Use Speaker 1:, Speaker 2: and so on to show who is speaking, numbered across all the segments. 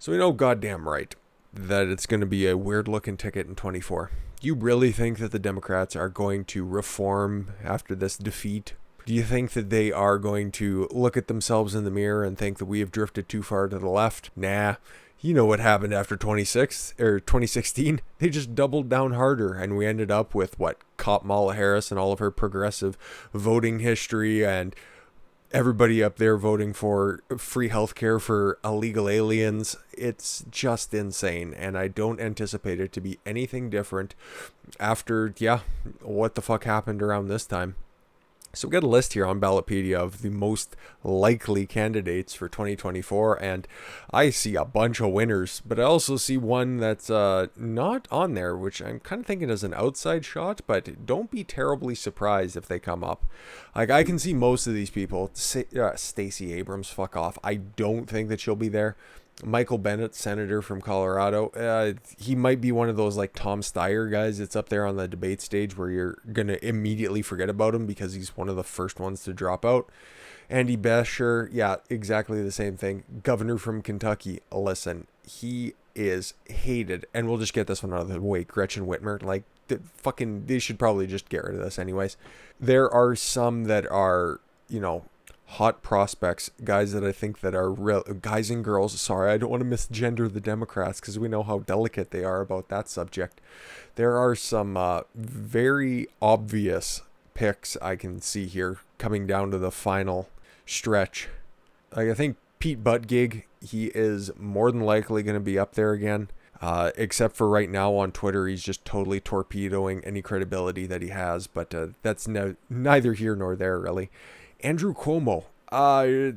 Speaker 1: So we know goddamn right that it's going to be a weird looking ticket in 24. Do you really think that the Democrats are going to reform after this defeat? Do you think that they are going to look at themselves in the mirror and think that we have drifted too far to the left? Nah. You know what happened after 2016? They just doubled down harder, and we ended up with what? Kamala Harris and all of her progressive voting history, and everybody up there voting for free healthcare for illegal aliens. It's just insane, and I don't anticipate it to be anything different after, what the fuck happened around this time. So we got a list here on Ballotpedia of the most likely candidates for 2024, and I see a bunch of winners, but I also see one that's not on there, which I'm kind of thinking is an outside shot, but don't be terribly surprised if they come up. Like, I can see most of these people. Stacey Abrams, fuck off. I don't think that she'll be there. Michael Bennet, senator from Colorado, he might be one of those like Tom Steyer guys that's up there on the debate stage where you're going to immediately forget about him because he's one of the first ones to drop out. Andy Beshear, yeah, exactly the same thing. Governor from Kentucky, listen, he is hated. And we'll just get this one out of the way. Gretchen Whitmer, like, they should probably just get rid of this anyways. There are some that are, hot prospects, guys that I think that are real, guys and girls. Sorry, I don't want to misgender the Democrats because we know how delicate they are about that subject. There are some very obvious picks I can see here coming down to the final stretch. Like, I think Pete Buttigieg, he is more than likely going to be up there again. Except for right now on Twitter, he's just totally torpedoing any credibility that he has. But that's neither here nor there, really. Andrew Cuomo, I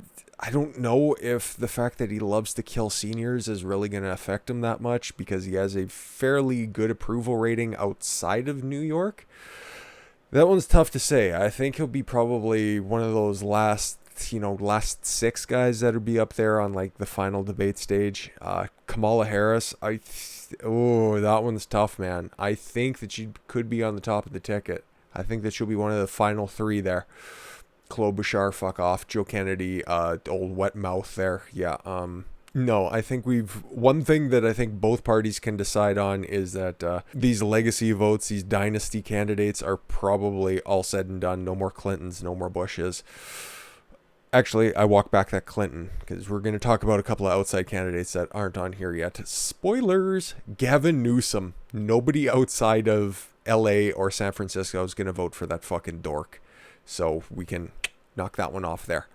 Speaker 1: don't know if the fact that he loves to kill seniors is really going to affect him that much because he has a fairly good approval rating outside of New York. That one's tough to say. I think he'll be probably one of those last six guys that'll be up there on like the final debate stage. Kamala Harris, that one's tough, man. I think that she could be on the top of the ticket. I think that she'll be one of the final three there. Klobuchar, fuck off. Joe Kennedy, old wet mouth there. Yeah. No, I think one thing that I think both parties can decide on is that these legacy votes, these dynasty candidates are probably all said and done. No more Clintons, no more Bushes. Actually, I walk back that Clinton because we're going to talk about a couple of outside candidates that aren't on here yet. Spoilers, Gavin Newsom. Nobody outside of LA or San Francisco is going to vote for that fucking dork. So we can knock that one off there.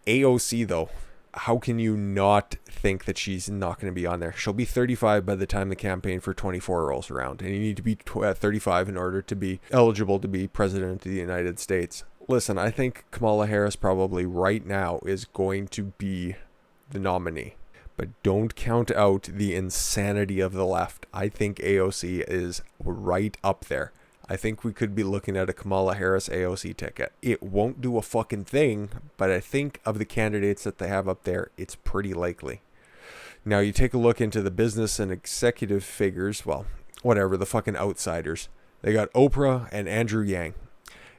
Speaker 1: AOC, though, how can you not think that she's not going to be on there? She'll be 35 by the time the campaign for 24 rolls around. And you need to be 35 in order to be eligible to be president of the United States. Listen, I think Kamala Harris probably right now is going to be the nominee. But don't count out the insanity of the left. I think AOC is right up there. I think we could be looking at a Kamala Harris AOC ticket. It won't do a fucking thing, but I think of the candidates that they have up there, it's pretty likely. Now, you take a look into the business and executive figures, well, whatever, the fucking outsiders. They got Oprah and Andrew Yang.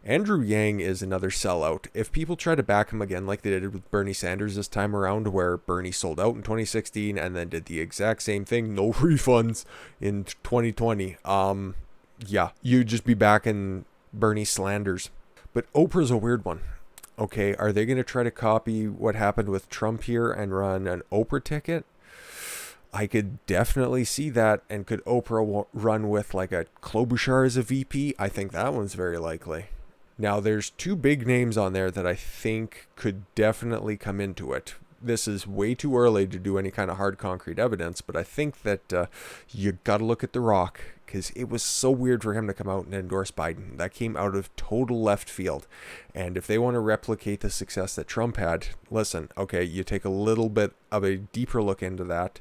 Speaker 1: Andrew Yang is another sellout. If people try to back him again like they did with Bernie Sanders this time around, where Bernie sold out in 2016 and then did the exact same thing, no refunds in 2020, you'd just be back in Bernie slanders. But Oprah's a weird one. Okay, are they going to try to copy what happened with Trump here and run an Oprah ticket? I could definitely see that. And could Oprah run with like a Klobuchar as a VP? I think that one's very likely. Now, there's two big names on there that I think could definitely come into it. This is way too early to do any kind of hard concrete evidence, but I think that you got to look at The Rock, because it was so weird for him to come out and endorse Biden. That came out of total left field. And if they want to replicate the success that Trump had, listen, okay, you take a little bit of a deeper look into that.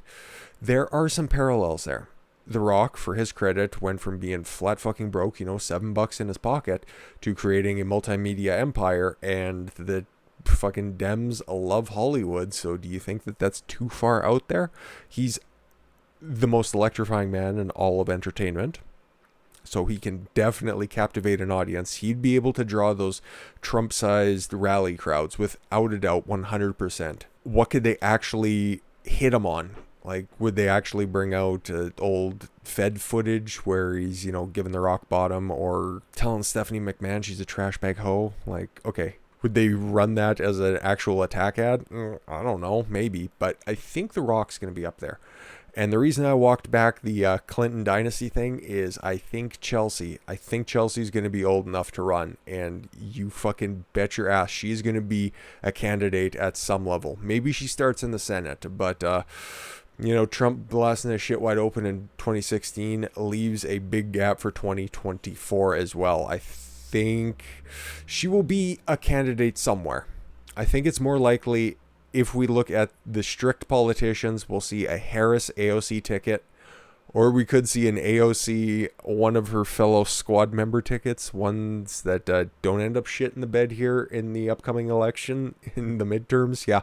Speaker 1: There are some parallels there. The Rock, for his credit, went from being flat fucking broke, $7 in his pocket, to creating a multimedia empire, and the fucking Dems love Hollywood. So do you think that that's too far out there? He's the most electrifying man in all of entertainment, so he can definitely captivate an audience. He'd be able to draw those Trump-sized rally crowds without a doubt, 100%. What could they actually hit him on? Like, would they actually bring out old Fed footage where he's, you know, giving the rock bottom or telling Stephanie McMahon she's a trash bag hoe? Like, okay. Would they run that as an actual attack ad? I don't know, maybe. But I think The Rock's going to be up there. And the reason I walked back the Clinton dynasty thing is I think Chelsea's going to be old enough to run. And you fucking bet your ass she's going to be a candidate at some level. Maybe she starts in the Senate. But, you know, Trump blasting his shit wide open in 2016 leaves a big gap for 2024 as well. I think she will be a candidate somewhere. I think it's more likely, if we look at the strict politicians, we'll see a Harris AOC ticket, or we could see an AOC, one of her fellow squad member tickets, ones that don't end up shit in the bed here in the upcoming election, in the midterms. Yeah.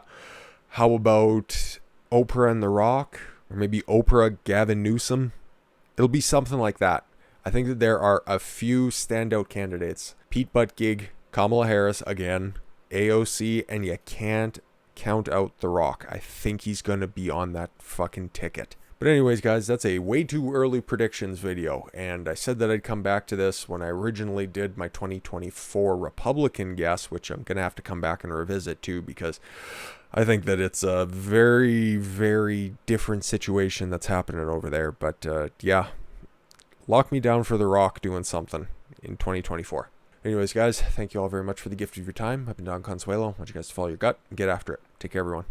Speaker 1: How about Oprah and The Rock? Or maybe Oprah, Gavin Newsom? It'll be something like that. I think that there are a few standout candidates. Pete Buttigieg, Kamala Harris again, AOC, and you can't count out The Rock. I think he's going to be on that fucking ticket. But anyways, guys, that's a way too early predictions video. And I said that I'd come back to this when I originally did my 2024 Republican guess, which I'm going to have to come back and revisit too, because I think that it's a very, very different situation that's happening over there. But yeah, lock me down for The Rock doing something in 2024. Anyways, guys, thank you all very much for the gift of your time. I've been Don Consuelo. I want you guys to follow your gut and get after it. Take care, everyone.